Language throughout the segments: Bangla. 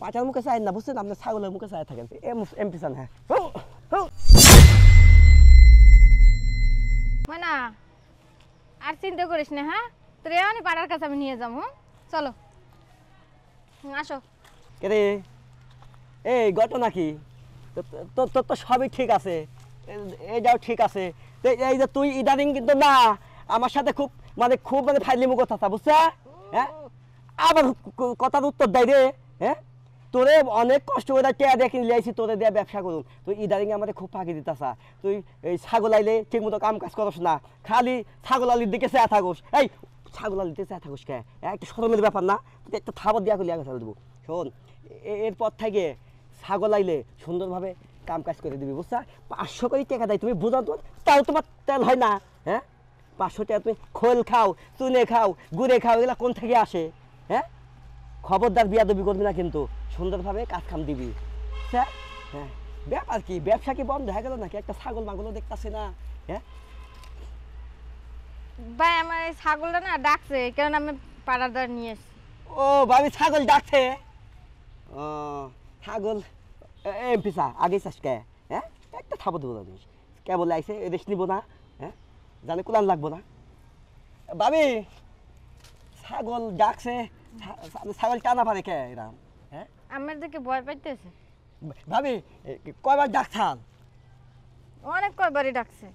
পাঁচার মুখে চাই না বুঝছেন, আপনি ছাগলের মুখে চাই থাকেন এমপি চান। হ্যাঁ না আর চিন্তা করিস না, হ্যাঁ তোর এমনি পাড়ার কাছে আমি নিয়ে যাবো। চলো আসো। রে এই ঘটনা কি? তোর তো সবই ঠিক আছে, এটাও ঠিক আছে। এই যে তুই ইদানিং কিন্তু না আমার সাথে খুব খুব ফাইলিমু কথা বুঝছা? হ্যাঁ আবার কথার উত্তর দেয় রে। হ্যাঁ তোরে অনেক কষ্ট করে টেয়া দিয়ে কিনে লিয়েছি, তোরে দিয়ে ব্যবসা করুন, তুই ইদানিং আমাদের খুব ফাঁকি দিতাসা। তুই এই ছাগল আইলে ঠিক মতো কাম কাজ করস না, খালি ছাগল আলির দিকে চেয়ে থাকোস। এই ছাগল আলির দিকে চেয়ে থাকোস কে? একটা শরমের ব্যাপার না? তুই একটা থাবর দিয়া করলি আগে ফেলে দেবো। শোন এরপর থেকে ছাগল আইলে সুন্দরভাবে কাম কাজ করে দিবি বুঝছা? 500 করে টাকা দেয়, তুমি বোঝা তো, তাও তোমার তেল হয় না। হ্যাঁ 500 টাকা তুমি খোল খাও, চুনে খাও, গুড়ে খাও, এগুলো কোন থেকে আসে? হ্যাঁ খবরদার বিয়াদবি করবি না কিন্তু, সুন্দরভাবে কাজ কাম দিবি। হ্যাঁ ব্যাপার কি, ব্যবসা কি বন্ধ হয়ে গেল নাকি? একটা ছাগল মাগলও দেখতেছি না। হ্যাঁ ভাই আমার এই ছাগলটা না ডাকছে, কারণ আমি পাড়ার দ্বার নিয়ে এসেছি। ও ভাবি ছাগল ডাকছে? ও ছাগল এমপি চা আগে চাস কে? হ্যাঁ একটা থাবো দেবো জানিস কে বলে আইসে রেস্ট নিব না? হ্যাঁ জানে কোরআন লাগবো না? ভাবি ছাগল ডাকছে, ছাগল টানা পারে কে এরাম? হ্যাঁ আমার দিকে ভয় পাইতেছে। ভাবি কয়বার ডাকছাল? অনেক কয়বারই ডাকছে।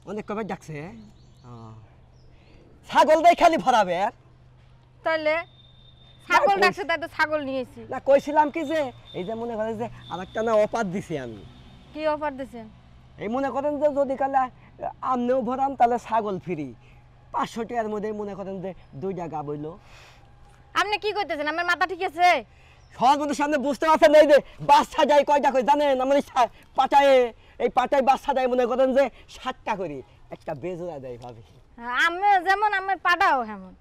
অনেক কয়বার ডাকছে? ছাগল দেয় খালি ভরাবে? তাহলে ছাগল ডাকছে তাই তো ছাগল নিয়েছি। না কইছিলাম কি যে এই যে মনে করেন যে আরেকটা না অফার দিছি আমি। কি অফার দিছেন? এই মনে করেন যে যদি কালে আমনেও ভরান তাহলে ছাগল ফ্রি 500 টাকার মধ্যে। মনে করেন যে 2টা গা বইল। আপনি কি করতেছেন? আমার মাথা ঠিক আছে? সর্বদের সামনে বুঝতে পারছেন? এই যে বাচ্চা যায় কয়টা করে জানেন? আমার পাটায় এই পাটায় বাচ্চা দেয় মনে করেন যে 7টা করে, একটা বেজোড়া দেয় ভাবি। আমি যেমন আমার পাটাও হেমন।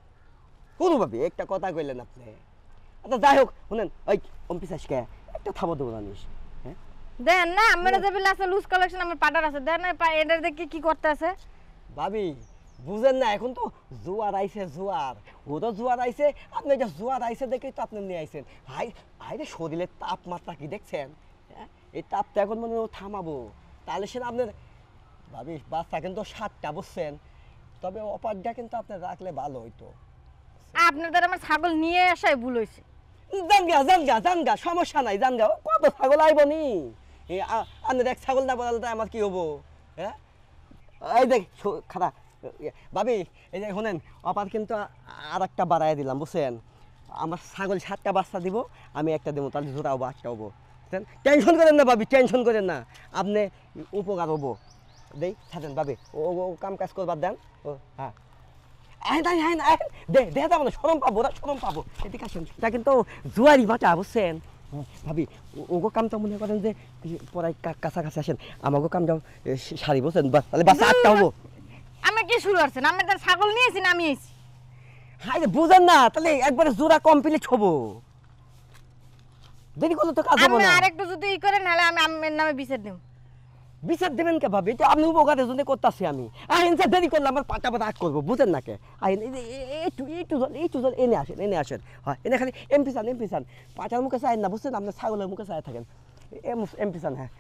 কোনো ভাবি একটা কথা কইলেন আপনি। আচ্ছা যাই হোক শুনেন, ওই অম্পিসাসকে একটা থাবো দেবো জানিস? হ্যাঁ দেন না আমার যে বিল আছে লুজ কালেকশন আমার পাটার আছে, দেন না এটা দেখে কি করতে আছে? ভাবি বুঝেন না, এখন তো জোয়ার আইছে, জোয়ার ওদের জোয়ার আইছে, আপনি এটা জোয়ার আইছে দেখেই তো আপনি নিয়ে আইছেন। হাই হাই রে শরীরের তাপমাত্রা কি দেখছেন? হ্যাঁ এই তাপটা এখন মনে থামাবো, তাহলে সে আপনার ভাবি বাচ্চা কিন্তু 7টা বুঝছেন। তবে অপারটা কিন্তু আপনি রাখলে ভালো হইতো। আপনাদের আমার ছাগল নিয়ে আসাই ভুল হয়েছে। জানগা সমস্যা নাই, জানগা কত ছাগল আইব নি? আপনার এক ছাগল না বলালে আমার কি হবো? হ্যাঁ এই দেখ খারা ভাবি, এই যে শোনেন অপার কিন্তু আর একটা বাড়াই দিলাম বুঝছেন। আমার ছাগল 7টা বাচ্চা দিব, আমি একটা দেবো, তাহলে জোড়া হবো 8টা হবো। টেনশন করেন না ভাবি, টেনশন করেন না, আপনি উপকার হবো। দেই থাকেন ভাবি, ও কাম কাজ করবার দেন। ও হ্যাঁ দেখা যাবো না, সরম পাবো না, সরম পাবো। এদিকে আসেন, এটা কিন্তু জুয়ারি বাটা বুঝছেন। ভাবি ওগো কামটা মনে করেন যে পড়াই কাছাকাছি আসেন, আমাকে কামটা সারি বুঝছেন, তাহলে বাচ্চা 8টা হবো। আমি কি শুরু করছেন? আমি তার ছাগল নিয়েছি না আমি এসেছি? হাই বুঝেন না, তাহলে একবারে জোড়া কমপ্লিট হবো, দেরি করলে তো কাজ হবে আমি না। আরেকটু যদি ই করেন নাহলে আমি আমের নামে বিচার দেব। বিচার দেবেন কে ভাবি? এটা আপনি উপকারের জন্য করতেছি আমি। আইন যা দেরি করলে আমার পাটা রাগ করবো, বুঝেন না কে? আইন একটু এনে আসেন। হয় এনে খালি এমপি চান পাটার মুখে চাই না বুঝছেন, আপনার ছাগলের মুখে চাই থাকেন। এমপি চান। হ্যাঁ